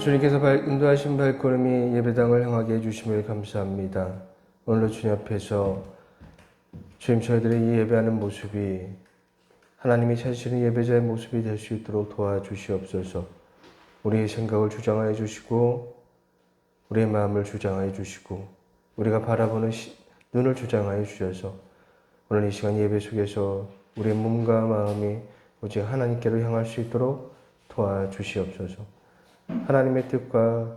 주님께서 인도하신 발걸음이 예배당을 향하게 해주심을 감사합니다. 오늘도 주님 앞에서 주님 저희들의 이 예배하는 모습이 하나님이 찾으시는 예배자의 모습이 될 수 있도록 도와주시옵소서. 우리의 생각을 주장하여 주시고 우리의 마음을 주장하여 주시고 우리가 바라보는 눈을 주장하여 주셔서 오늘 이 시간 예배 속에서 우리의 몸과 마음이 오직 하나님께로 향할 수 있도록 도와주시옵소서. 하나님의 뜻과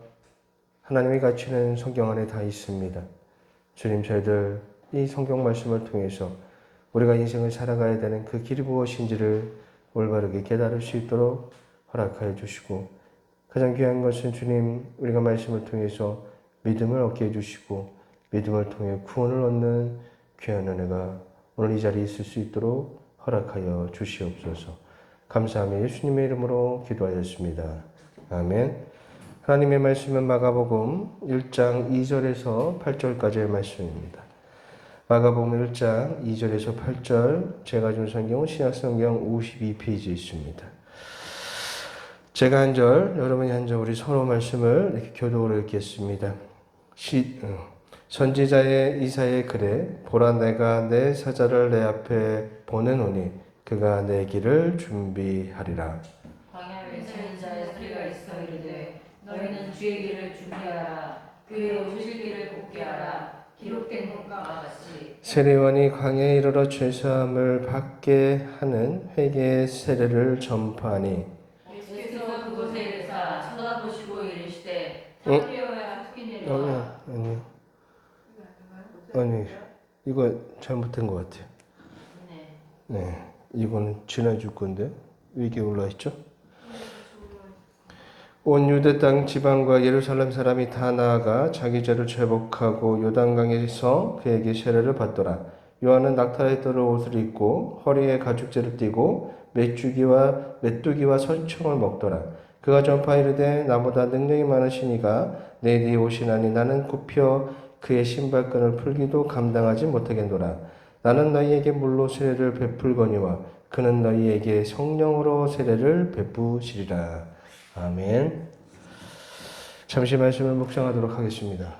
하나님의 가치는 성경 안에 다 있습니다. 주님, 저희들 이 성경 말씀을 통해서 우리가 인생을 살아가야 되는 그 길이 무엇인지를 올바르게 깨달을 수 있도록 허락하여 주시고, 가장 귀한 것은 주님, 우리가 말씀을 통해서 믿음을 얻게 해주시고 믿음을 통해 구원을 얻는 귀한 은혜가 오늘 이 자리에 있을 수 있도록 허락하여 주시옵소서. 감사하며 예수님의 이름으로 기도하였습니다. 아멘. 하나님의 말씀은 마가복음 1장 2절에서 8절까지의 말씀입니다. 마가복음 1장 2절에서 8절, 제가 준 성경은 신약성경 52페이지에 있습니다. 제가 한 절, 여러분이 한 절, 우리 서로 말씀을 이렇게 교독으로 읽겠습니다. 선지자의 이사야의 글에 보라, 내가 내 사자를 내 앞에 보내노니 그가 내 길을 준비하리라. 광야에 선지자의 소리가 있어 이르되 너희는 주의 길을 준비하라. 그의 오실 길을 곱게 하라. 기록된 것과 같이 세례요한이 광야에 이르러 죄사함을 받게 하는 회개의 세례를 전파하니 예수께서 그곳에 이르사 쳐다보시고 이르시되 사마리아와 흑인이라. 아니, 이거 잘못된 것 같아요. 네, 이거는 지나줄 건데 왜 이게 올라 있죠? 온 유대 땅 지방과 예루살렘 사람이 다 나아가 자기 죄를 회복하고 요단강에서 그에게 세례를 받더라. 요한은 낙타에 뜰 옷을 입고 허리에 가죽재를 띠고 메뚜기와 설청을 먹더라. 그가 전파이르되 나보다 능력이 많으신 이가 내 뒤에 오시나니 나는 굽혀 그의 신발끈을 풀기도 감당하지 못하겠노라. 나는 너희에게 물로 세례를 베풀거니와 그는 너희에게 성령으로 세례를 베푸시리라. 아멘. 잠시 말씀을 묵상하도록 하겠습니다.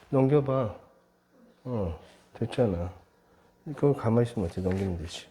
넘겨봐. 됐잖아. 그거 가만히 있으면 어떻게 넘기면 되지.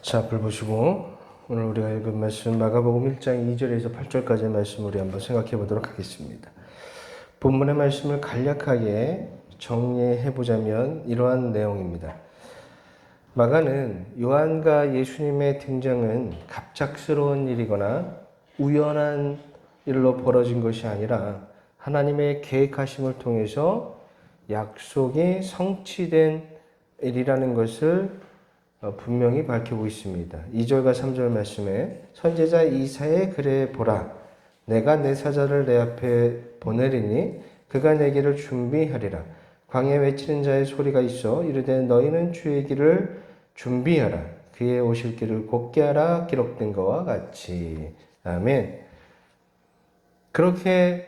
자, 앞을 보시고 오늘 우리가 읽은 말씀 마가복음 1장 2절에서 8절까지의 말씀을 우리 한번 생각해 보도록 하겠습니다. 본문의 말씀을 간략하게 정리해 보자면 이러한 내용입니다. 마가는 요한과 예수님의 등장은 갑작스러운 일이거나 우연한 일로 벌어진 것이 아니라 하나님의 계획하심을 통해서 약속이 성취된 일이라는 것을 분명히 밝히고 있습니다. 2절과 3절 말씀에 선지자 이사의 글에 보라 내가 내 사자를 내 앞에 보내리니 그가 내 길을 준비하리라. 광야에 외치는 자의 소리가 있어 이르되 너희는 주의 길을 준비하라. 그의 오실 길을 곧게 하라. 기록된 것과 같이. 아멘. 그렇게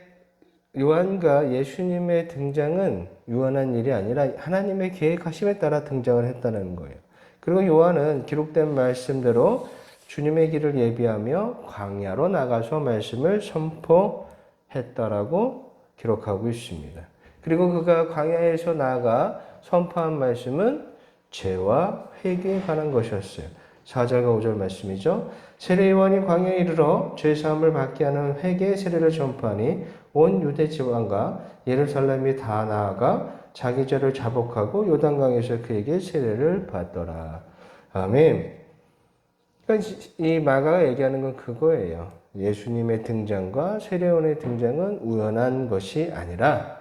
요한과 예수님의 등장은 유한한 일이 아니라 하나님의 계획하심에 따라 등장을 했다는 거예요. 그리고 요한은 기록된 말씀대로 주님의 길을 예비하며 광야로 나가서 말씀을 선포했다라고 기록하고 있습니다. 그리고 그가 광야에서 나아가 선포한 말씀은 죄와 회개에 관한 것이었어요. 4절과 5절 말씀이죠. 세례요한이 광야에 이르러 죄사함을 받게 하는 회개의 세례를 전파하니 온 유대 지방과 예루살렘이 다 나아가 자기 죄를 자복하고 요단강에서 그에게 세례를 받더라. 아멘. 그러니까 이 마가가 얘기하는 건 그거예요. 예수님의 등장과 세례요한의 등장은 우연한 것이 아니라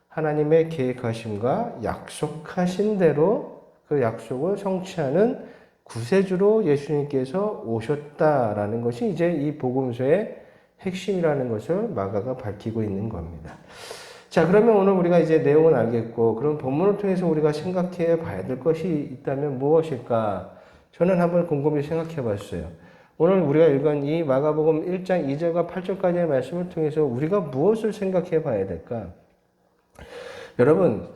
하나님의 계획하심과 약속하신 대로 그 약속을 성취하는 구세주로 예수님께서 오셨다라는 것이 이제 이 복음서의 핵심이라는 것을 마가가 밝히고 있는 겁니다. 자, 그러면 오늘 우리가 이제 내용은 알겠고, 그럼 본문을 통해서 우리가 생각해 봐야 될 것이 있다면 무엇일까? 저는 한번 곰곰이 생각해 봤어요. 오늘 우리가 읽은 이 마가복음 1장 2절과 8절까지의 말씀을 통해서 우리가 무엇을 생각해 봐야 될까? 여러분,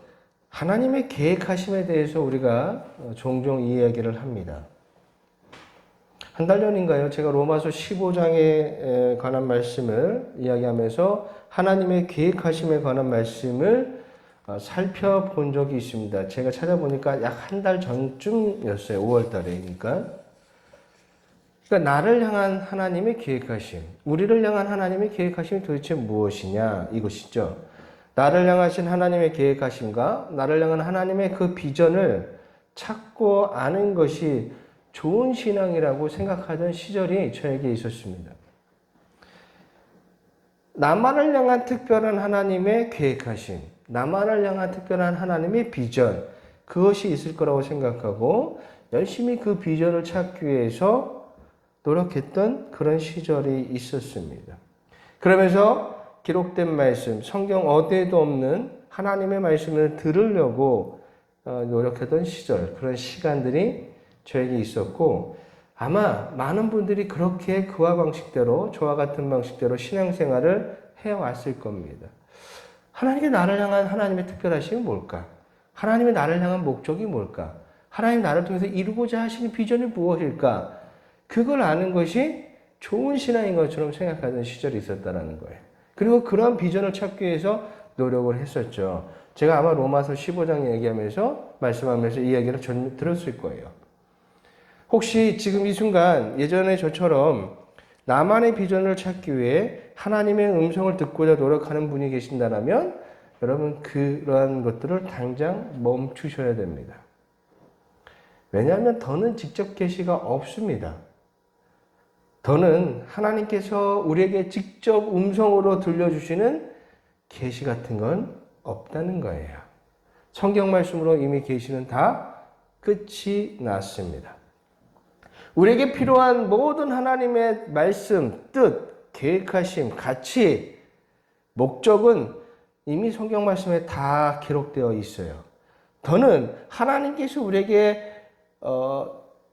하나님의 계획하심에 대해서 우리가 종종 이야기를 합니다. 한 달 전인가요? 제가 로마서 15장에 관한 말씀을 이야기하면서 하나님의 계획하심에 관한 말씀을 살펴본 적이 있습니다. 제가 찾아보니까 약 한 달 전쯤이었어요. 5월 달에니까. 그러니까 나를 향한 하나님의 계획하심, 우리를 향한 하나님의 계획하심이 도대체 무엇이냐 이것이죠. 나를 향하신 하나님의 계획하심과 나를 향한 하나님의 그 비전을 찾고 아는 것이 좋은 신앙이라고 생각하던 시절이 저에게 있었습니다. 나만을 향한 특별한 하나님의 계획하심, 나만을 향한 특별한 하나님의 비전, 그것이 있을 거라고 생각하고 열심히 그 비전을 찾기 위해서 노력했던 그런 시절이 있었습니다. 그러면서 기록된 말씀, 성경 어디에도 없는 하나님의 말씀을 들으려고 노력했던 시절, 그런 시간들이 저에게 있었고 아마 많은 분들이 그렇게 그와 방식대로 저와 같은 방식대로 신앙생활을 해왔을 겁니다. 하나님이 나를 향한 하나님의 특별하심이 뭘까? 하나님이 나를 향한 목적이 뭘까? 하나님 나를 통해서 이루고자 하시는 비전이 무엇일까? 그걸 아는 것이 좋은 신앙인 것처럼 생각하던 시절이 있었다는 거예요. 그리고 그런 비전을 찾기 위해서 노력을 했었죠. 제가 아마 로마서 15장 얘기하면서 말씀하면서 이 이야기를 들었을 거예요. 혹시 지금 이 순간 예전에 저처럼 나만의 비전을 찾기 위해 하나님의 음성을 듣고자 노력하는 분이 계신다면 여러분 그러한 것들을 당장 멈추셔야 됩니다. 왜냐하면 더는 직접 계시가 없습니다. 더는 하나님께서 우리에게 직접 음성으로 들려주시는 계시 같은 건 없다는 거예요. 성경 말씀으로 이미 계시는 다 끝이 났습니다. 우리에게 필요한 모든 하나님의 말씀, 뜻, 계획하심, 가치, 목적은 이미 성경 말씀에 다 기록되어 있어요. 더는 하나님께서 우리에게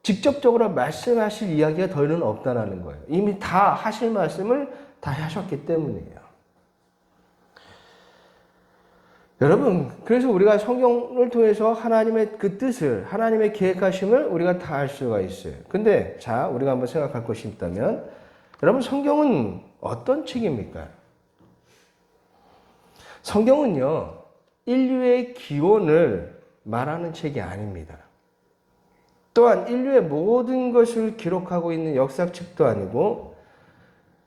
직접적으로 말씀하실 이야기가 더는 없다는 거예요. 이미 다 하실 말씀을 다 하셨기 때문이에요. 여러분, 그래서 우리가 성경을 통해서 하나님의 그 뜻을, 하나님의 계획하심을 우리가 다 알 수가 있어요. 근데, 자, 우리가 한번 생각할 것이 있다면, 여러분, 성경은 어떤 책입니까? 성경은요, 인류의 기원을 말하는 책이 아닙니다. 또한 인류의 모든 것을 기록하고 있는 역사책도 아니고,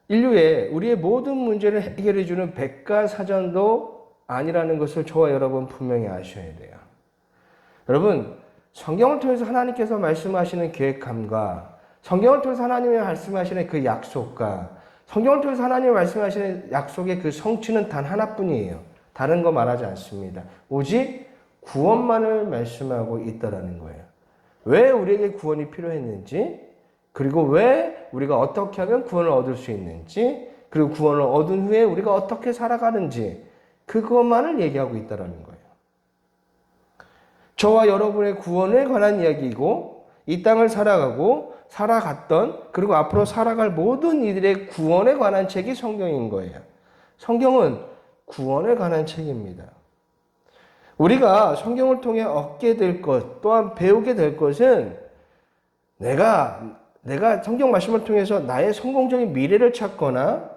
우리의 모든 문제를 해결해주는 백과사전도 아니라는 것을 저와 여러분 분명히 아셔야 돼요. 여러분, 성경을 통해서 하나님께서 말씀하시는 계획함과 성경을 통해서 하나님이 말씀하시는 그 약속과 성경을 통해서 하나님이 말씀하시는 약속의 그 성취는 단 하나뿐이에요. 다른 거 말하지 않습니다. 오직 구원만을 말씀하고 있다라는 거예요. 왜 우리에게 구원이 필요했는지, 그리고 왜 우리가 어떻게 하면 구원을 얻을 수 있는지, 그리고 구원을 얻은 후에 우리가 어떻게 살아가는지, 그것만을 얘기하고 있다는 거예요. 저와 여러분의 구원에 관한 이야기이고, 이 땅을 살아가고 살아갔던, 그리고 앞으로 살아갈 모든 이들의 구원에 관한 책이 성경인 거예요. 성경은 구원에 관한 책입니다. 우리가 성경을 통해 얻게 될 것, 또한 배우게 될 것은 내가 성경 말씀을 통해서 나의 성공적인 미래를 찾거나,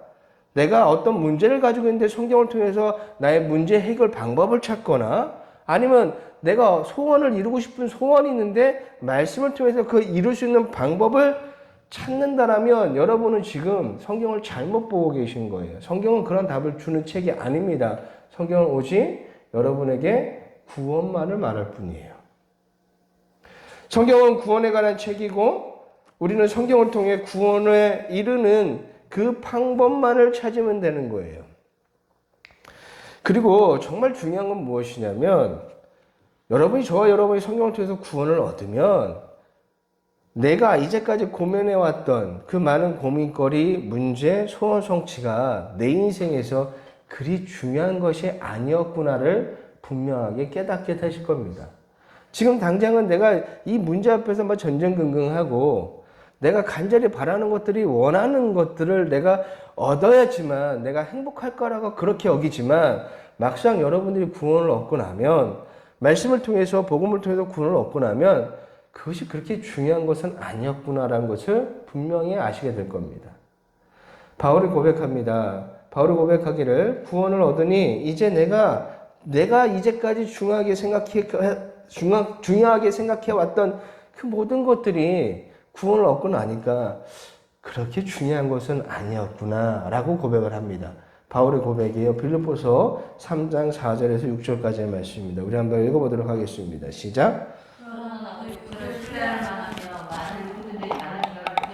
내가 어떤 문제를 가지고 있는데 성경을 통해서 나의 문제 해결 방법을 찾거나, 아니면 내가 소원을 이루고 싶은 소원이 있는데 말씀을 통해서 그 이룰 수 있는 방법을 찾는다라면 여러분은 지금 성경을 잘못 보고 계신 거예요. 성경은 그런 답을 주는 책이 아닙니다. 성경은 오직 여러분에게 구원만을 말할 뿐이에요. 성경은 구원에 관한 책이고, 우리는 성경을 통해 구원에 이르는 그 방법만을 찾으면 되는 거예요. 그리고 정말 중요한 건 무엇이냐면, 저와 여러분이 성경을 통해서 구원을 얻으면 내가 이제까지 고민해왔던 그 많은 고민거리, 문제, 소원 성취가 내 인생에서 그리 중요한 것이 아니었구나를 분명하게 깨닫게 되실 겁니다. 지금 당장은 내가 이 문제 앞에서 막 전전긍긍하고 내가 간절히 바라는 것들이, 원하는 것들을 내가 얻어야지만 내가 행복할 거라고 그렇게 여기지만, 막상 여러분들이 구원을 얻고 나면, 말씀을 통해서, 복음을 통해서 구원을 얻고 나면 그것이 그렇게 중요한 것은 아니었구나라는 것을 분명히 아시게 될 겁니다. 바울이 고백합니다. 바울이 고백하기를, 구원을 얻으니 이제 내가 이제까지 중요하게 생각해 왔던 그 모든 것들이 구원을 얻고 나니까 그렇게 중요한 것은 아니었구나 라고 고백을 합니다. 바울의 고백이에요. 빌립보서 3장 4절에서 6절까지의 말씀입니다. 우리 한번 읽어보도록 하겠습니다. 시작. 그러나 그를 신뢰할 만하며 많은 누구든지 다른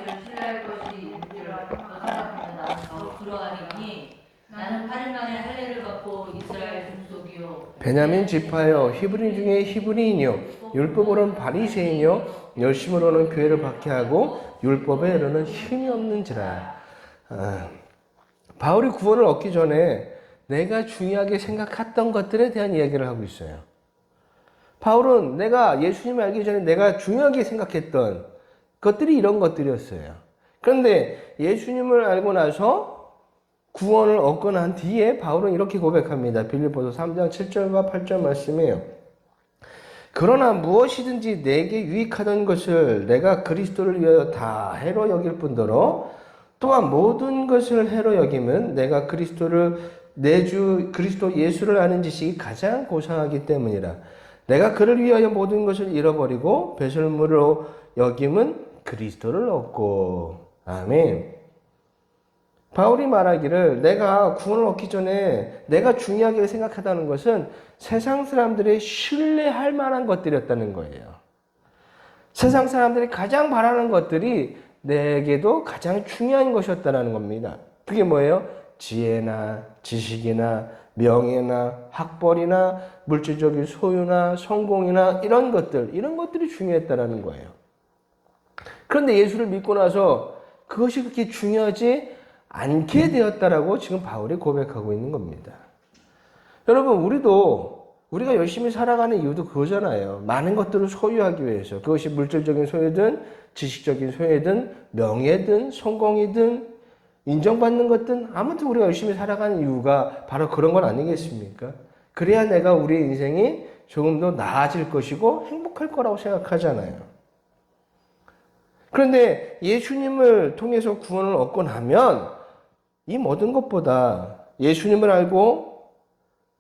그를 신뢰할 것이 있는지를 생각하면 나는 더욱 그러하리니, 나는 8일 만에 할례를 받고 이스라엘 종속이요 베냐민 지파여, 히브리 중에 히브리인이요, 율법으로는 바리새인이요, 열심으로는 교회를 박해하고 율법에 이르는 힘이 없는지라. 바울이 구원을 얻기 전에 내가 중요하게 생각했던 것들에 대한 이야기를 하고 있어요. 바울은 내가 예수님을 알기 전에 내가 중요하게 생각했던 것들이 이런 것들이었어요. 그런데 예수님을 알고 나서 구원을 얻고 난 뒤에 바울은 이렇게 고백합니다. 빌립보서 3장 7절과 8절 말씀이에요. 그러나 무엇이든지 내게 유익하던 것을 내가 그리스도를 위하여 다 해로 여길 뿐더러, 또한 모든 것을 해로 여김은 내가 내 주 그리스도 예수를 아는 지식이 가장 고상하기 때문이라. 내가 그를 위하여 모든 것을 잃어버리고 배설물로 여김은 그리스도를 얻고. 아멘. 바울이 말하기를, 내가 구원을 얻기 전에 내가 중요하게 생각하다는 것은 세상 사람들이 신뢰할 만한 것들이었다는 거예요. 세상 사람들이 가장 바라는 것들이 내게도 가장 중요한 것이었다는 겁니다. 그게 뭐예요? 지혜나 지식이나 명예나 학벌이나 물질적인 소유나 성공이나 이런 것들이 중요했다는 거예요. 그런데 예수를 믿고 나서 그것이 그렇게 중요하지 않게 되었다라고 지금 바울이 고백하고 있는 겁니다. 여러분, 우리가 열심히 살아가는 이유도 그거잖아요. 많은 것들을 소유하기 위해서. 그것이 물질적인 소유든 지식적인 소유든 명예든 성공이든 인정받는 것든, 아무튼 우리가 열심히 살아가는 이유가 바로 그런 건 아니겠습니까? 그래야 내가 우리 인생이 조금 더 나아질 것이고 행복할 거라고 생각하잖아요. 그런데 예수님을 통해서 구원을 얻고 나면 이 모든 것보다 예수님을 알고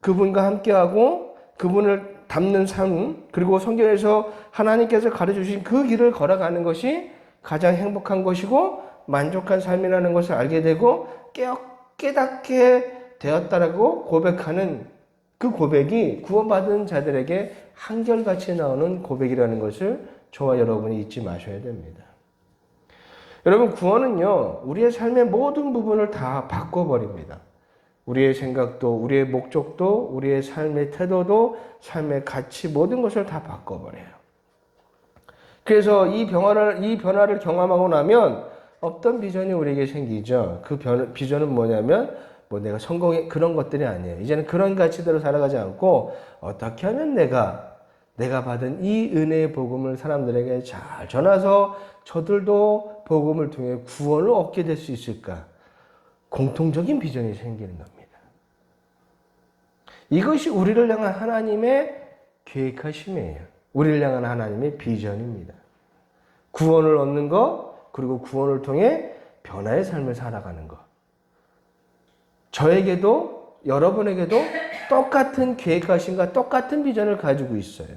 그분과 함께하고 그분을 닮는 삶, 그리고 성경에서 하나님께서 가르쳐주신 그 길을 걸어가는 것이 가장 행복한 것이고 만족한 삶이라는 것을 알게 되고 깨닫게 되었다라고 고백하는 그 고백이 구원받은 자들에게 한결같이 나오는 고백이라는 것을 저와 여러분이 잊지 마셔야 됩니다. 여러분, 구원은요, 우리의 삶의 모든 부분을 다 바꿔버립니다. 우리의 생각도, 우리의 목적도, 우리의 삶의 태도도, 삶의 가치, 모든 것을 다 바꿔버려요. 그래서 이 변화를 경험하고 나면 어떤 비전이 우리에게 생기죠. 그 비전은 뭐냐면 뭐 내가 성공해 그런 것들이 아니에요. 이제는 그런 가치대로 살아가지 않고 어떻게 하면 내가 받은 이 은혜의 복음을 사람들에게 잘 전해서 저들도 복음을 통해 구원을 얻게 될 수 있을까? 공통적인 비전이 생기는 겁니다. 이것이 우리를 향한 하나님의 계획하심이에요. 우리를 향한 하나님의 비전입니다. 구원을 얻는 것, 그리고 구원을 통해 변화의 삶을 살아가는 것. 저에게도 여러분에게도 똑같은 계획하심과 똑같은 비전을 가지고 있어요.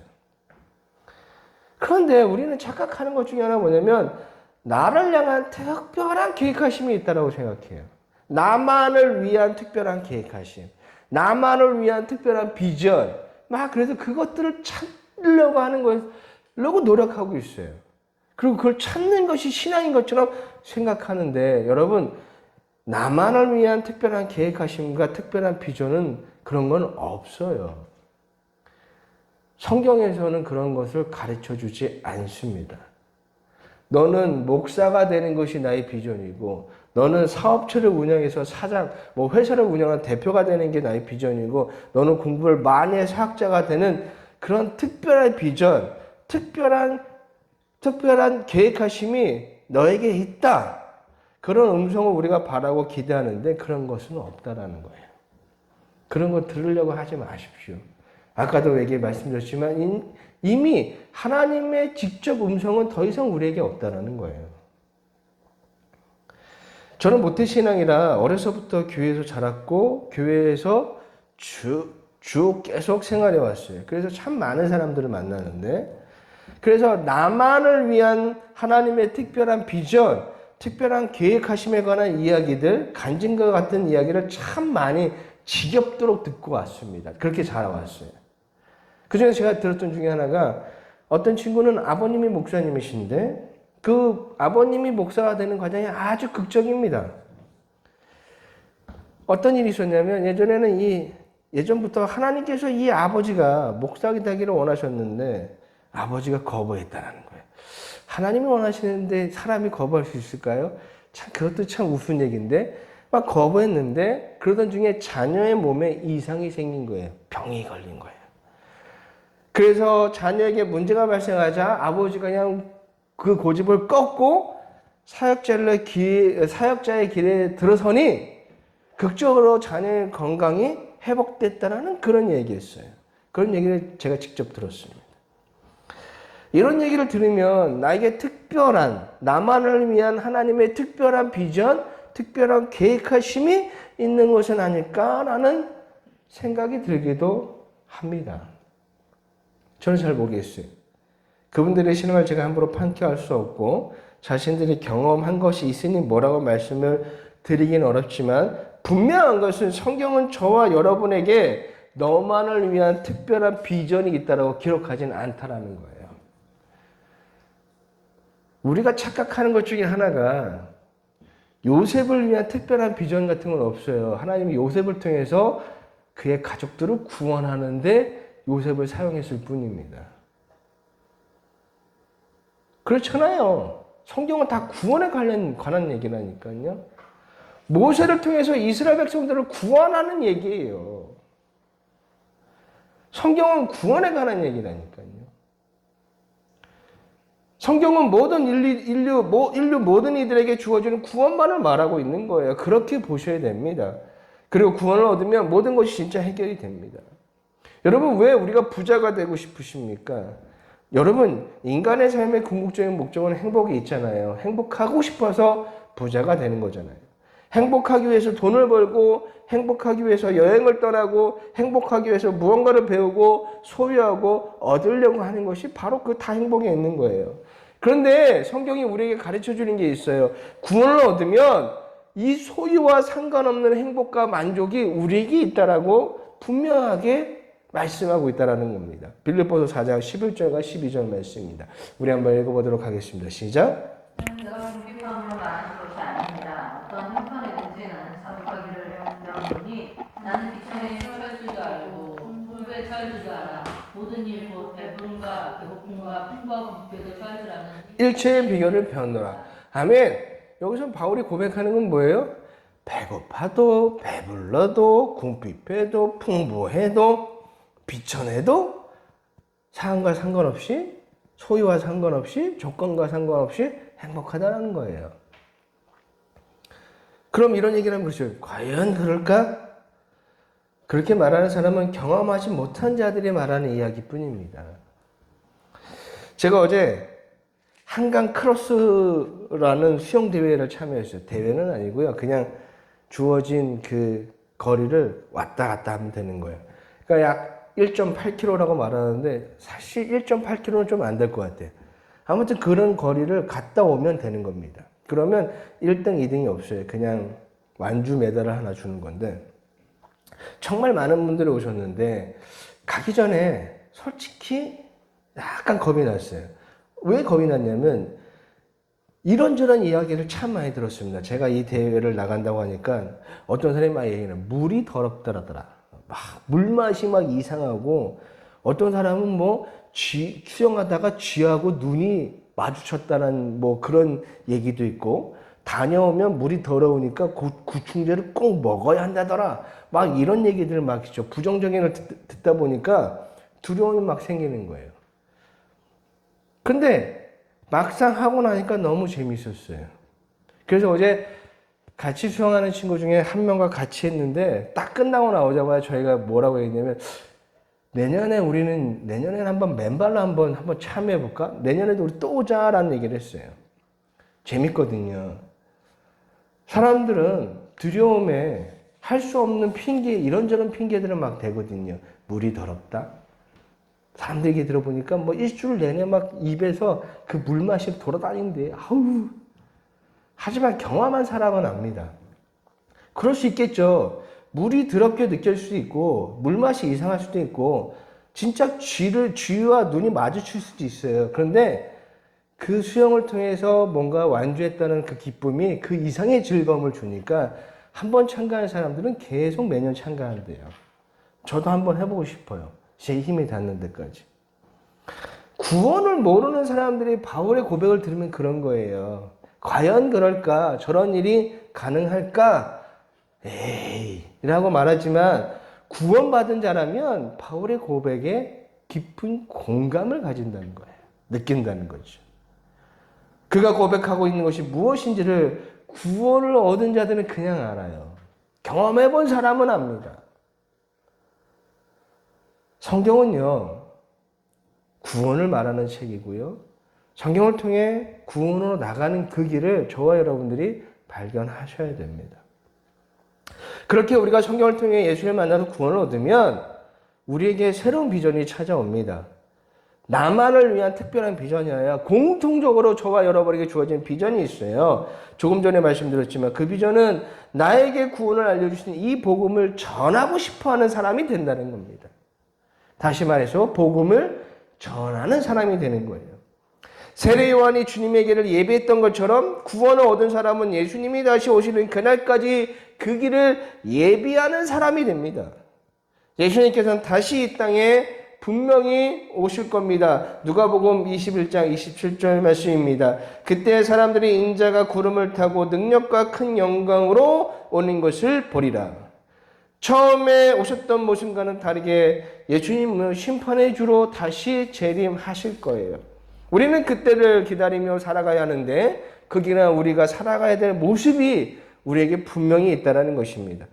그런데 우리는 착각하는 것 중에 하나 뭐냐면 나를 향한 특별한 계획하심이 있다고 생각해요. 나만을 위한 특별한 계획하심, 나만을 위한 특별한 비전, 막 그래서 그것들을 찾으려고 하는 거라고 노력하고 있어요. 그리고 그걸 찾는 것이 신앙인 것처럼 생각하는데 여러분 나만을 위한 특별한 계획하심과 특별한 비전은 그런 건 없어요. 성경에서는 그런 것을 가르쳐 주지 않습니다. 너는 목사가 되는 것이 나의 비전이고 너는 사업체를 운영해서 사장, 뭐 회사를 운영한 대표가 되는 게 나의 비전이고 너는 공부를 많이 해서 학자가 되는 그런 특별한 비전, 특별한 계획하심이 너에게 있다. 그런 음성을 우리가 바라고 기대하는데 그런 것은 없다라는 거예요. 그런 거 들으려고 하지 마십시오. 아까도 얘기 말씀드렸지만 이미 하나님의 직접 음성은 더 이상 우리에게 없다라는 거예요. 저는 모태신앙이라 어려서부터 교회에서 자랐고 교회에서 쭉 계속 생활해 왔어요. 그래서 참 많은 사람들을 만나는데 그래서 나만을 위한 하나님의 특별한 비전, 특별한 계획하심에 관한 이야기들, 간증과 같은 이야기를 참 많이 지겹도록 듣고 왔습니다. 그렇게 자라왔어요. 그중에 제가 들었던 중에 하나가 어떤 친구는 아버님이 목사님이신데 그 아버님이 목사가 되는 과정이 아주 극적입니다. 어떤 일이 있었냐면 예전부터 하나님께서 이 아버지가 목사가 되기를 원하셨는데 아버지가 거부했다는 거예요. 하나님이 원하시는데 사람이 거부할 수 있을까요? 참 그것도 참 우스운 얘기인데 막 거부했는데 그러던 중에 자녀의 몸에 이상이 생긴 거예요. 병이 걸린 거예요. 그래서 자녀에게 문제가 발생하자 아버지가 그냥 그 고집을 꺾고 사역자의 길에 들어서니 극적으로 자녀의 건강이 회복됐다는 그런 얘기였어요. 그런 얘기를 제가 직접 들었습니다. 이런 얘기를 들으면 나에게 특별한 나만을 위한 하나님의 특별한 비전, 특별한 계획하심이 있는 것은 아닐까라는 생각이 들기도 합니다. 저는 잘 모르겠어요. 그분들의 신앙을 제가 함부로 판결할 수 없고 자신들이 경험한 것이 있으니 뭐라고 말씀을 드리긴 어렵지만 분명한 것은 성경은 저와 여러분에게 너만을 위한 특별한 비전이 있다고 기록하지는 않다라는 거예요. 우리가 착각하는 것 중에 하나가 요셉을 위한 특별한 비전 같은 건 없어요. 하나님이 요셉을 통해서 그의 가족들을 구원하는데 요셉을 사용했을 뿐입니다. 그렇잖아요. 성경은 다 구원에 관한 얘기라니까요. 모세를 통해서 이스라엘 백성들을 구원하는 얘기예요. 성경은 구원에 관한 얘기라니까요. 성경은 모든 인류 모든 이들에게 주어지는 구원만을 말하고 있는 거예요. 그렇게 보셔야 됩니다. 그리고 구원을 얻으면 모든 것이 진짜 해결이 됩니다. 여러분 왜 우리가 부자가 되고 싶으십니까? 여러분 인간의 삶의 궁극적인 목적은 행복이 있잖아요. 행복하고 싶어서 부자가 되는 거잖아요. 행복하기 위해서 돈을 벌고 행복하기 위해서 여행을 떠나고 행복하기 위해서 무언가를 배우고 소유하고 얻으려고 하는 것이 바로 그 다 행복에 있는 거예요. 그런데 성경이 우리에게 가르쳐 주는 게 있어요. 구원을 얻으면 이 소유와 상관없는 행복과 만족이 우리에게 있다라고 분명하게 말씀하고 있다는 겁니다. 빌립보서 4장 11절과 12절 말씀입니다. 우리 한번 읽어보도록 하겠습니다. 시작. 내가 궁핍함으로 말하는 것이 아닙니다. 어떤 형편이든지 나는 사업하기를 배웠노니 나는 비천에 처할 줄도 알고 굴에 처할 줄도 알아. 모든 일 곧 배부름과 배고픔과 기쁨과 풍부한 부패도 처할 줄 아는 일체의 비결을 배웠노라. 아멘. 여기서 바울이 고백하는 건 뭐예요? 배고파도 배불러도 궁핍해도 풍부해도 비천해도 상황과 상관없이 소유와 상관없이 조건과 상관없이 행복하다는 거예요. 그럼 이런 얘기를 하면 그렇죠. 과연 그럴까? 그렇게 말하는 사람은 경험하지 못한 자들이 말하는 이야기뿐입니다. 제가 어제 한강 크로스라는 수영 대회를 참여했어요. 대회는 아니고요. 그냥 주어진 그 거리를 왔다 갔다 하면 되는 거예요. 그러니까 약 1.8km라고 말하는데 사실 1.8km는 좀 안 될 것 같아요. 아무튼 그런 거리를 갔다 오면 되는 겁니다. 그러면 1등, 2등이 없어요. 그냥 완주 메달을 하나 주는 건데 정말 많은 분들이 오셨는데 가기 전에 솔직히 약간 겁이 났어요. 왜 겁이 났냐면 이런저런 이야기를 참 많이 들었습니다. 제가 이 대회를 나간다고 하니까 어떤 사람이 막 얘기는 물이 더럽더라더라. 막 물맛이 막 이상하고 어떤 사람은 뭐 수영하다가 쥐하고 눈이 마주쳤다는 뭐 그런 얘기도 있고 다녀오면 물이 더러우니까 구충제를 꼭 먹어야 한다더라. 막 이런 얘기들 막 있죠. 부정적인 걸 듣다 보니까 두려움이 막 생기는 거예요. 근데 막상 하고 나니까 너무 재밌었어요. 그래서 어제 같이 수영하는 친구 중에 한 명과 같이 했는데 딱 끝나고 나오자마자 저희가 뭐라고 했냐면 내년에는 한번 맨발로 한번 참여해볼까? 내년에도 우리 또 오자라는 얘기를 했어요. 재밌거든요. 사람들은 두려움에 할 수 없는 핑계, 이런저런 핑계들을 막 대거든요. 물이 더럽다. 사람들 얘기 들어보니까 뭐 일주일 내내 막 입에서 그 물맛이 돌아다니는데, 아우. 하지만 경험한 사람은 압니다. 그럴 수 있겠죠. 물이 더럽게 느낄 수도 있고, 물맛이 이상할 수도 있고, 진짜 쥐와 눈이 마주칠 수도 있어요. 그런데 그 수영을 통해서 뭔가 완주했다는 그 기쁨이 그 이상의 즐거움을 주니까 한 번 참가한 사람들은 계속 매년 참가한대요. 저도 한번 해보고 싶어요. 제 힘이 닿는 데까지. 구원을 모르는 사람들이 바울의 고백을 들으면 그런 거예요. 과연 그럴까? 저런 일이 가능할까? 에이, 라고 말하지만 구원받은 자라면 바울의 고백에 깊은 공감을 가진다는 거예요. 느낀다는 거죠. 그가 고백하고 있는 것이 무엇인지를 구원을 얻은 자들은 그냥 알아요. 경험해 본 사람은 압니다. 성경은요, 구원을 말하는 책이고요. 성경을 통해 구원으로 나가는 그 길을 저와 여러분들이 발견하셔야 됩니다. 그렇게 우리가 성경을 통해 예수를 만나서 구원을 얻으면 우리에게 새로운 비전이 찾아옵니다. 나만을 위한 특별한 비전이 아니라 공통적으로 저와 여러분에게 주어진 비전이 있어요. 조금 전에 말씀드렸지만 그 비전은 나에게 구원을 알려주시는 이 복음을 전하고 싶어하는 사람이 된다는 겁니다. 다시 말해서 복음을 전하는 사람이 되는 거예요. 세례 요한이 주님에게를 예배했던 것처럼 구원을 얻은 사람은 예수님이 다시 오시는 그날까지 그 길을 예비하는 사람이 됩니다. 예수님께서는 다시 이 땅에 분명히 오실 겁니다. 누가복음 21장 27절 말씀입니다. 그때 사람들이 인자가 구름을 타고 능력과 큰 영광으로 오는 것을 보리라. 처음에 오셨던 모습과는 다르게 예수님은 심판의 주로 다시 재림하실 거예요. 우리는 그때를 기다리며 살아가야 하는데 그 길은 우리가 살아가야 될 모습이 우리에게 분명히 있다는 것입니다.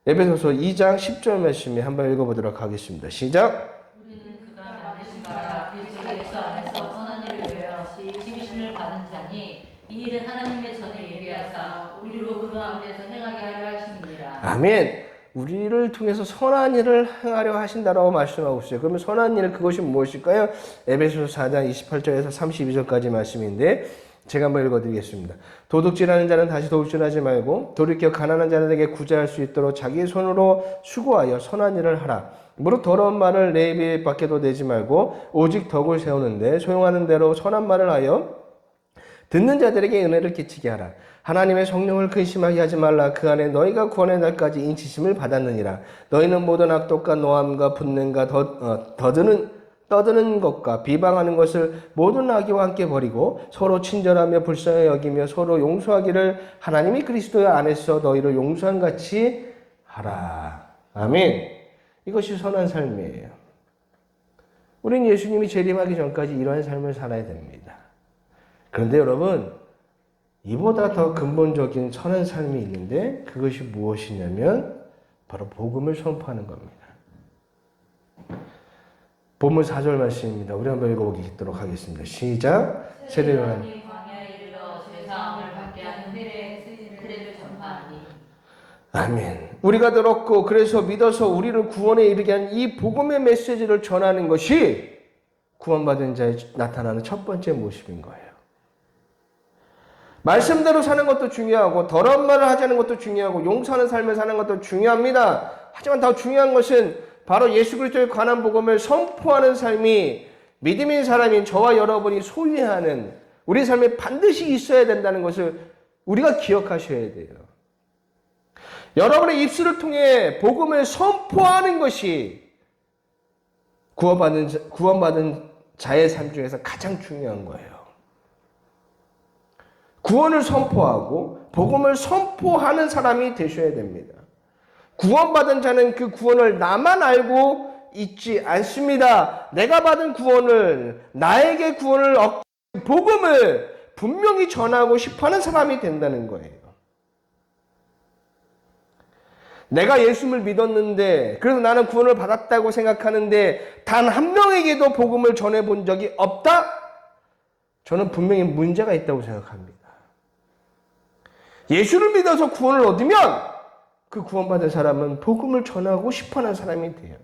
에베소서 2장 10절 말씀에 한번 읽어보도록 하겠습니다. 시작! 우리는 그가 만드신 바라 그리스도 예수 안에서 선한 일을 위하여 지으심을 받은 자니 이 일은 하나님의 전에 예비하사 우리로 그 가운데서 행하게 하려 하심이니라. 아멘. 우리를 통해서 선한 일을 행하려 하신다라고 말씀하고 있어요. 그러면 선한 일 그것이 무엇일까요? 에베소서 4장 28절에서 32절까지 말씀인데 제가 한번 읽어드리겠습니다. 도둑질하는 자는 다시 도둑질하지 말고 돌이켜 가난한 자들에게 구제할 수 있도록 자기 손으로 수고하여 선한 일을 하라. 무릇 더러운 말을 내 입 밖에도 내지 말고 오직 덕을 세우는데 소용하는 대로 선한 말을 하여 듣는 자들에게 은혜를 끼치게 하라. 하나님의 성령을 근심하게 하지 말라. 그 안에 너희가 구원의 날까지 인치심을 받았느니라. 너희는 모든 악독과 노함과 분냄과 더드는 떠드는 것과 비방하는 것을 모든 악의와 함께 버리고 서로 친절하며 불쌍히 여기며 서로 용서하기를 하나님이 그리스도 안에서 너희를 용서한 같이 하라. 아멘. 이것이 선한 삶이에요. 우린 예수님이 재림하기 전까지 이러한 삶을 살아야 됩니다. 그런데 여러분, 이보다 더 근본적인 선한 삶이 있는데 그것이 무엇이냐면 바로 복음을 선포하는 겁니다. 본문 4절 말씀입니다. 우리 한번 읽어보도록 하겠습니다. 시작. 세례 요한이 광야에 이르러 죄사함을 받게 하는 세례를 전파하니. 아멘. 우리가 들었고 그래서 믿어서 우리를 구원에 이르게 한 이 복음의 메시지를 전하는 것이 구원받은 자에 나타나는 첫 번째 모습인 거예요. 말씀대로 사는 것도 중요하고 더러운 말을 하지 않는 것도 중요하고 용서하는 삶을 사는 것도 중요합니다. 하지만 더 중요한 것은 바로 예수 그리스도에 관한 복음을 선포하는 삶이 믿음인 사람인 저와 여러분이 소유하는 우리 삶에 반드시 있어야 된다는 것을 우리가 기억하셔야 돼요. 여러분의 입술을 통해 복음을 선포하는 것이 구원받은 자의 삶 중에서 가장 중요한 거예요. 구원을 선포하고 복음을 선포하는 사람이 되셔야 됩니다. 구원받은 자는 그 구원을 나만 알고 있지 않습니다. 내가 받은 구원을, 나에게 구원을 얻기 복음을 분명히 전하고 싶어하는 사람이 된다는 거예요. 내가 예수를 믿었는데 그래서 나는 구원을 받았다고 생각하는데 단 한 명에게도 복음을 전해본 적이 없다? 저는 분명히 문제가 있다고 생각합니다. 예수를 믿어서 구원을 얻으면 그 구원받은 사람은 복음을 전하고 싶어하는 사람이 돼요.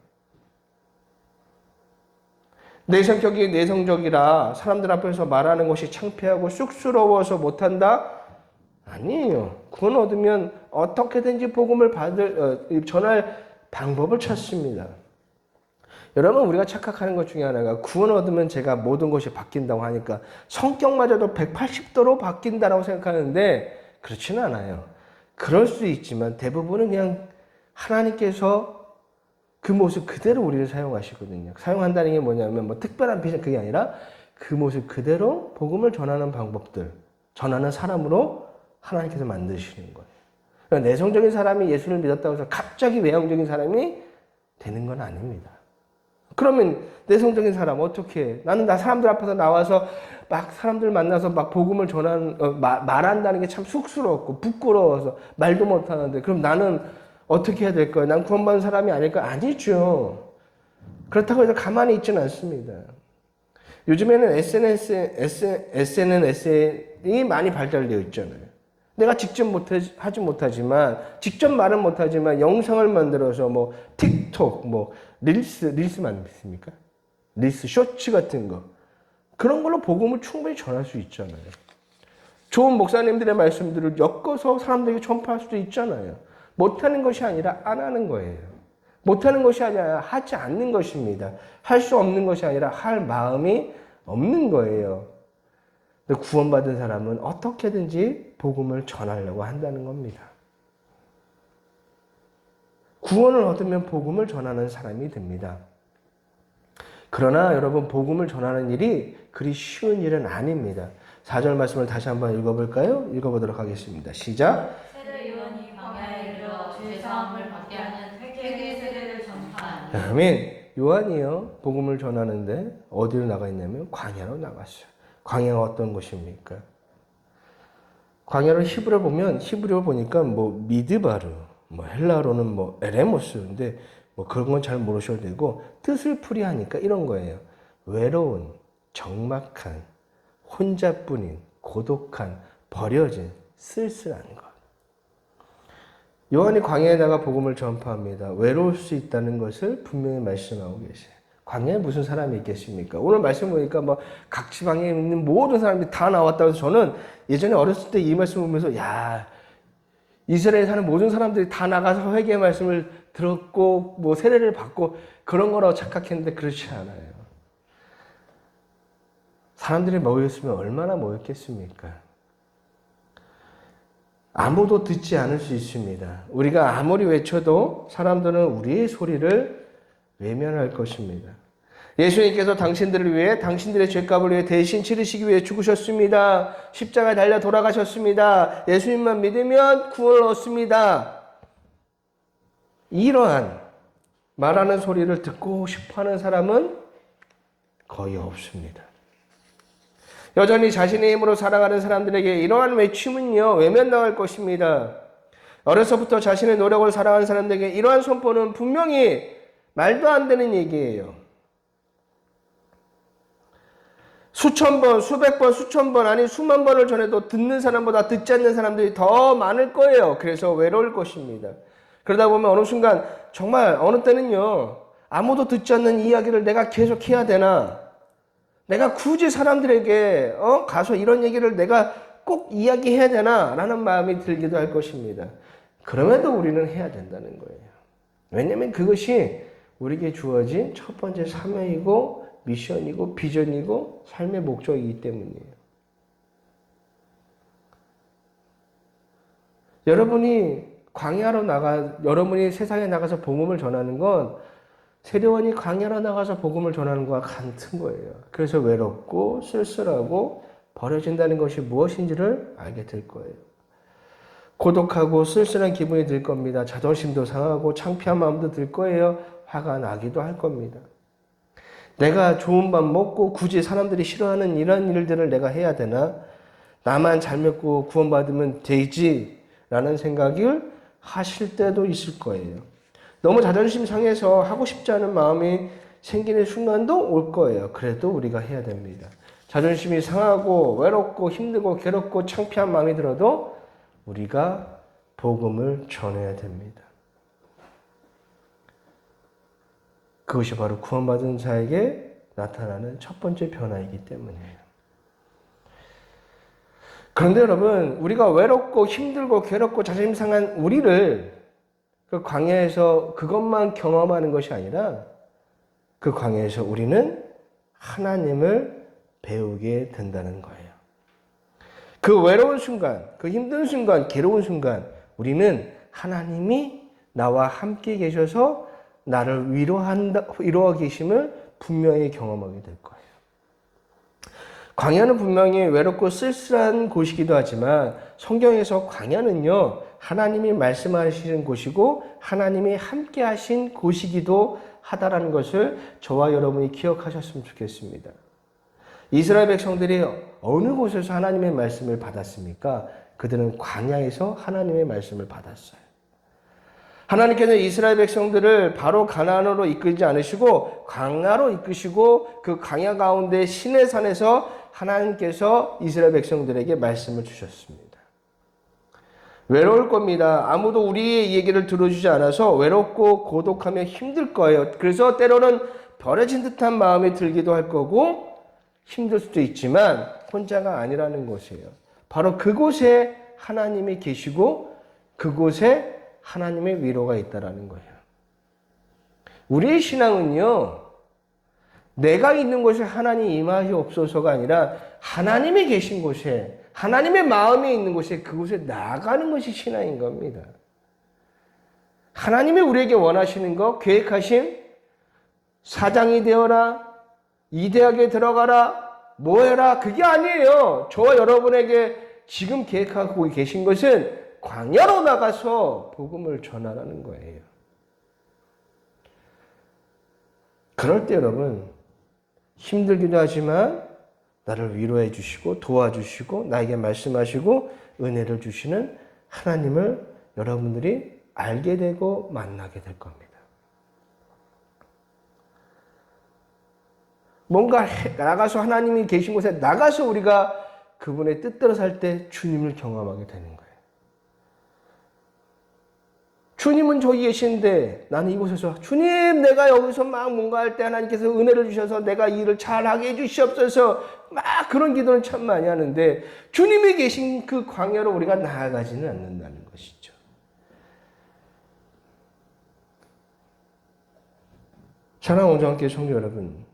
내 성격이 내성적이라 사람들 앞에서 말하는 것이 창피하고 쑥스러워서 못한다? 아니에요. 구원 얻으면 어떻게든지 복음을 전할 방법을 찾습니다. 여러분, 우리가 착각하는 것 중에 하나가 구원 얻으면 제가 모든 것이 바뀐다고 하니까 성격마저도 180도로 바뀐다고 생각하는데 그렇지는 않아요. 그럴 수 있지만 대부분은 그냥 하나님께서 그 모습 그대로 우리를 사용하시거든요. 사용한다는 게 뭐냐면 뭐 특별한 비전 그게 아니라 그 모습 그대로 복음을 전하는 방법들, 전하는 사람으로 하나님께서 만드시는 거예요. 그러니까 내성적인 사람이 예수를 믿었다고 해서 갑자기 외형적인 사람이 되는 건 아닙니다. 그러면 내성적인 사람 어떻게 해? 나는 사람들 앞에서 나와서 막 사람들 만나서 막 복음을 말한다는 게 참 쑥스럽고 부끄러워서 말도 못하는데 그럼 나는 어떻게 해야 될 거예요? 난 구원받은 사람이 아닐까? 아니죠. 그렇다고 해서 가만히 있지는 않습니다. 요즘에는 SNS이 많이 발달되어 있잖아요. 내가 직접 하지 못하지만, 직접 말은 못하지만 영상을 만들어서 뭐 틱톡, 뭐 릴스 만듭니까? 릴스 쇼츠 같은 거. 그런 걸로 복음을 충분히 전할 수 있잖아요. 좋은 목사님들의 말씀들을 엮어서 사람들에게 전파할 수도 있잖아요. 못하는 것이 아니라 안 하는 거예요. 못하는 것이 아니라 하지 않는 것입니다. 할 수 없는 것이 아니라 할 마음이 없는 거예요. 근데 구원받은 사람은 어떻게든지 복음을 전하려고 한다는 겁니다. 구원을 얻으면 복음을 전하는 사람이 됩니다. 그러나 여러분, 복음을 전하는 일이 그리 쉬운 일은 아닙니다. 4절 말씀을 다시 한번 읽어볼까요? 읽어보도록 하겠습니다. 시작. 세례 요한이 광야에 이르러 죄사함을 받게 하는 회개의 세례를 전파하니. 아멘. 요한이요, 복음을 전하는데 어디로 나가 있냐면 광야로 나갔어요. 광야가 어떤 곳입니까? 광야를 히브리어 보니까 뭐 미드바르, 뭐 헬라어로는 뭐 에레모스인데 뭐 그런 건 잘 모르셔도 되고 뜻을 풀이하니까 이런 거예요. 외로운, 적막한, 혼자뿐인, 고독한, 버려진, 쓸쓸한 것. 요한이 광야에다가 복음을 전파합니다. 외로울 수 있다는 것을 분명히 말씀하고 계세요. 광야에 무슨 사람이 있겠습니까? 오늘 말씀 보니까 뭐 각 지방에 있는 모든 사람들이 다 나왔다고 해서 저는 예전에 어렸을 때 이 말씀 보면서 야, 이스라엘에 사는 모든 사람들이 다 나가서 회개의 말씀을 들었고 뭐 세례를 받고 그런 거라고 착각했는데 그렇지 않아요. 사람들이 모였으면 얼마나 모였겠습니까? 아무도 듣지 않을 수 있습니다. 우리가 아무리 외쳐도 사람들은 우리의 소리를 외면할 것입니다. 예수님께서 당신들을 위해 당신들의 죄값을 위해 대신 치르시기 위해 죽으셨습니다. 십자가에 달려 돌아가셨습니다. 예수님만 믿으면 구원을 얻습니다. 이러한 말하는 소리를 듣고 싶어하는 사람은 거의 없습니다. 여전히 자신의 힘으로 살아가는 사람들에게 이러한 외침은요, 외면당할 것입니다. 어려서부터 자신의 노력을 살아가는 사람들에게 이러한 선포는 분명히 말도 안 되는 얘기예요. 수천 번, 수백 번, 수천 번, 아니 수만 번을 전해도 듣는 사람보다 듣지 않는 사람들이 더 많을 거예요. 그래서 외로울 것입니다. 그러다 보면 어느 순간 정말 어느 때는요, 아무도 듣지 않는 이야기를 내가 계속 해야 되나? 내가 굳이 사람들에게 가서 이런 얘기를 내가 꼭 이야기해야 되나? 라는 마음이 들기도 할 것입니다. 그럼에도 우리는 해야 된다는 거예요. 왜냐하면 그것이 우리에게 주어진 첫 번째 사명이고 미션이고 비전이고 삶의 목적이기 때문이에요. 여러분이 세상에 나가서 복음을 전하는 건 세례원이 광야로 나가서 복음을 전하는 것과 같은 거예요. 그래서 외롭고 쓸쓸하고 버려진다는 것이 무엇인지를 알게 될 거예요. 고독하고 쓸쓸한 기분이 들 겁니다. 자존심도 상하고 창피한 마음도 들 거예요. 화가 나기도 할 겁니다. 내가 좋은 밥 먹고 굳이 사람들이 싫어하는 이런 일들을 내가 해야 되나? 나만 잘 먹고 구원받으면 되지? 라는 생각을 하실 때도 있을 거예요. 너무 자존심 상해서 하고 싶지 않은 마음이 생기는 순간도 올 거예요. 그래도 우리가 해야 됩니다. 자존심이 상하고 외롭고 힘들고 괴롭고 창피한 마음이 들어도 우리가 복음을 전해야 됩니다. 그것이 바로 구원받은 자에게 나타나는 첫 번째 변화이기 때문이에요. 그런데 여러분, 우리가 외롭고 힘들고 괴롭고 자존심 상한 우리를 그 광야에서 그것만 경험하는 것이 아니라 그 광야에서 우리는 하나님을 배우게 된다는 거예요. 그 외로운 순간, 그 힘든 순간, 괴로운 순간 우리는 하나님이 나와 함께 계셔서 나를 위로하고 계심을 분명히 경험하게 될 거예요. 광야는 분명히 외롭고 쓸쓸한 곳이기도 하지만 성경에서 광야는요, 하나님이 말씀하시는 곳이고 하나님이 함께 하신 곳이기도 하다라는 것을 저와 여러분이 기억하셨으면 좋겠습니다. 이스라엘 백성들이 어느 곳에서 하나님의 말씀을 받았습니까? 그들은 광야에서 하나님의 말씀을 받았어요. 하나님께서는 이스라엘 백성들을 바로 가나안으로 이끌지 않으시고 광야로 이끄시고 그 광야 가운데 시내산에서 하나님께서 이스라엘 백성들에게 말씀을 주셨습니다. 외로울 겁니다. 아무도 우리의 얘기를 들어주지 않아서 외롭고 고독하며 힘들 거예요. 그래서 때로는 버려진 듯한 마음이 들기도 할 거고 힘들 수도 있지만 혼자가 아니라는 것이에요. 바로 그곳에 하나님이 계시고 그곳에 하나님의 위로가 있다라는 거예요. 우리의 신앙은요, 내가 있는 곳에 하나님 임하시옵소서가 아니라 하나님이 계신 곳에, 하나님의 마음에 있는 곳에 그곳에 나아가는 것이 신앙인 겁니다. 하나님이 우리에게 원하시는 것, 계획하신 사장이 되어라, 이 대학에 들어가라, 뭐 해라, 그게 아니에요. 저와 여러분에게 지금 계획하고 계신 것은 광야로 나가서 복음을 전하라는 거예요. 그럴 때 여러분, 힘들기도 하지만 나를 위로해 주시고 도와주시고 나에게 말씀하시고 은혜를 주시는 하나님을 여러분들이 알게 되고 만나게 될 겁니다. 뭔가 나가서 하나님이 계신 곳에 나가서 우리가 그분의 뜻대로 살 때 주님을 경험하게 되는 거예요. 주님은 저기 계신데 나는 이곳에서 주님 내가 여기서 막 뭔가 할 때 하나님께서 은혜를 주셔서 내가 이 일을 잘하게 해주시옵소서 막 그런 기도는 참 많이 하는데 주님이 계신 그 광야로 우리가 나아가지는 않는다는 것이죠. 사랑하는 온전하게 성도 여러분,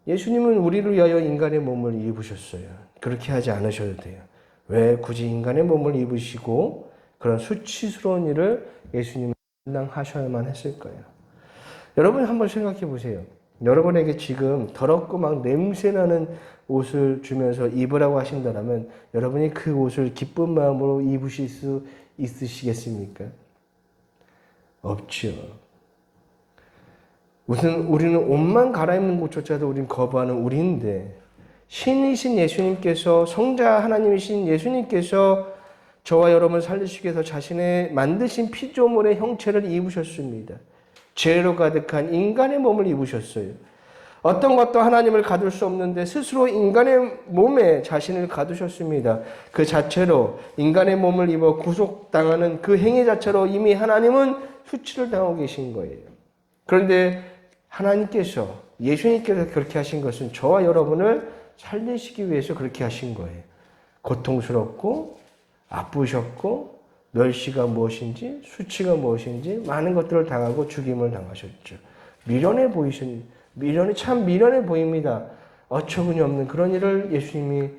예수님은 우리를 위하여 인간의 몸을 입으셨어요. 그렇게 하지 않으셔도 돼요. 왜 굳이 인간의 몸을 입으시고 그런 수치스러운 일을 예수님은 감당하셔야만 했을 거예요. 여러분 한번 생각해 보세요. 여러분에게 지금 더럽고 막 냄새나는 옷을 주면서 입으라고 하신다면 여러분이 그 옷을 기쁜 마음으로 입으실 수 있으시겠습니까? 없죠. 우선 우리는 옷만 갈아입는 것조차도 우리는 거부하는 우리인데 신이신 예수님께서 성자 하나님이신 예수님께서 저와 여러분을 살리시기 위해서 자신의 만드신 피조물의 형체를 입으셨습니다. 죄로 가득한 인간의 몸을 입으셨어요. 어떤 것도 하나님을 가둘 수 없는데 스스로 인간의 몸에 자신을 가두셨습니다. 그 자체로 인간의 몸을 입어 구속당하는 그 행위 자체로 이미 하나님은 수치를 당하고 계신 거예요. 그런데 하나님께서 예수님께서 그렇게 하신 것은 저와 여러분을 살리시기 위해서 그렇게 하신 거예요. 고통스럽고 아프셨고 멸시가 무엇인지 수치가 무엇인지 많은 것들을 당하고 죽임을 당하셨죠. 참 미련해 보입니다. 어처구니 없는 그런 일을 예수님이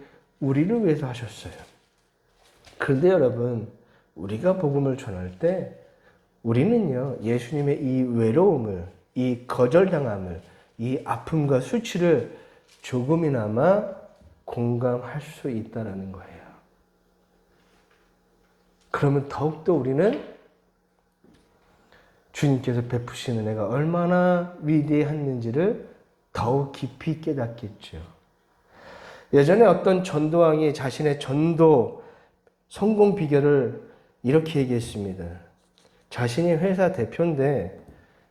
우리를 위해서 하셨어요. 그런데 여러분, 우리가 복음을 전할 때 우리는요, 예수님의 이 외로움을, 이 거절당함을, 이 아픔과 수치를 조금이나마 공감할 수 있다는 거예요. 그러면 더욱더 우리는 주님께서 베푸시는 은혜가 얼마나 위대했는지를 더욱 깊이 깨닫겠죠. 예전에 어떤 전도왕이 자신의 전도 성공 비결을 이렇게 얘기했습니다. 자신이 회사 대표인데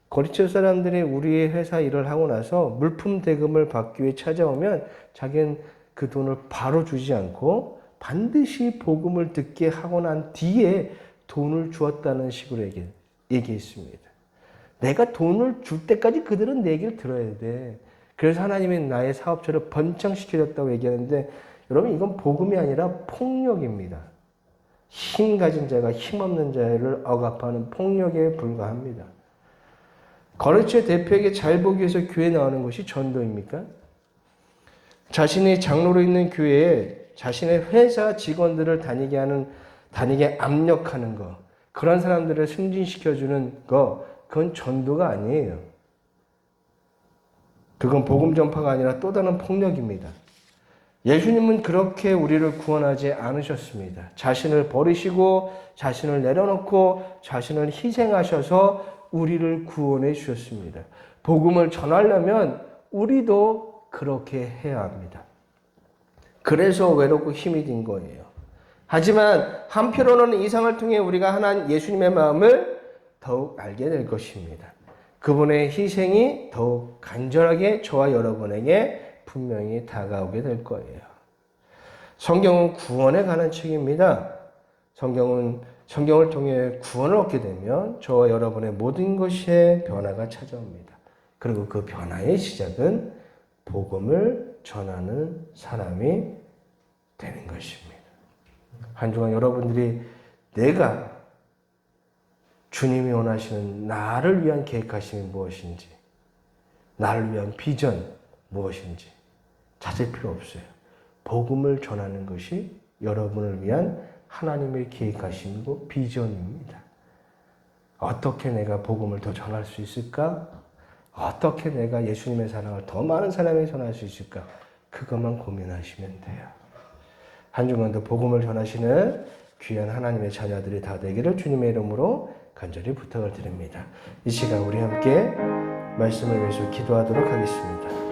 거리처 사람들이 우리의 회사 일을 하고 나서 물품 대금을 받기 위해 찾아오면 자기는 그 돈을 바로 주지 않고 반드시 복음을 듣게 하고 난 뒤에 돈을 주었다는 식으로 얘기했습니다. 내가 돈을 줄 때까지 그들은 내 얘기를 들어야 돼. 그래서 하나님이 나의 사업처를 번창시켜줬다고 얘기하는데 여러분 이건 복음이 아니라 폭력입니다. 힘 가진 자가 힘없는 자를 억압하는 폭력에 불과합니다. 거래처 대표에게 잘 보기 위해서 교회에 나오는 것이 전도입니까? 자신이 장로로 있는 교회에 자신의 회사 직원들을 다니게 압력하는 거, 그런 사람들을 승진시켜주는 거, 그건 전도가 아니에요. 그건 복음 전파가 아니라 또 다른 폭력입니다. 예수님은 그렇게 우리를 구원하지 않으셨습니다. 자신을 버리시고 자신을 내려놓고 자신을 희생하셔서 우리를 구원해 주셨습니다. 복음을 전하려면 우리도 그렇게 해야 합니다. 그래서 외롭고 힘이 든 거예요. 하지만 한편으로는 이 상을 통해 우리가 하나님 예수님의 마음을 더욱 알게 될 것입니다. 그분의 희생이 더욱 간절하게 저와 여러분에게 분명히 다가오게 될 거예요. 성경은 구원에 관한 책입니다. 성경을 통해 구원을 얻게 되면 저와 여러분의 모든 것에 변화가 찾아옵니다. 그리고 그 변화의 시작은 복음을 전하는 사람이 되는 것입니다. 한 주간 여러분들이 내가 주님이 원하시는 나를 위한 계획하심이 무엇인지, 나를 위한 비전 무엇인지 찾을 필요 없어요. 복음을 전하는 것이 여러분을 위한 하나님의 계획하심이고 비전입니다. 어떻게 내가 복음을 더 전할 수 있을까? 어떻게 내가 예수님의 사랑을 더 많은 사람에게 전할 수 있을까? 그것만 고민하시면 돼요. 한 주간도 복음을 전하시는 귀한 하나님의 자녀들이 다 되기를 주님의 이름으로 간절히 부탁을 드립니다. 이 시간 우리 함께 말씀을 위해서 기도하도록 하겠습니다.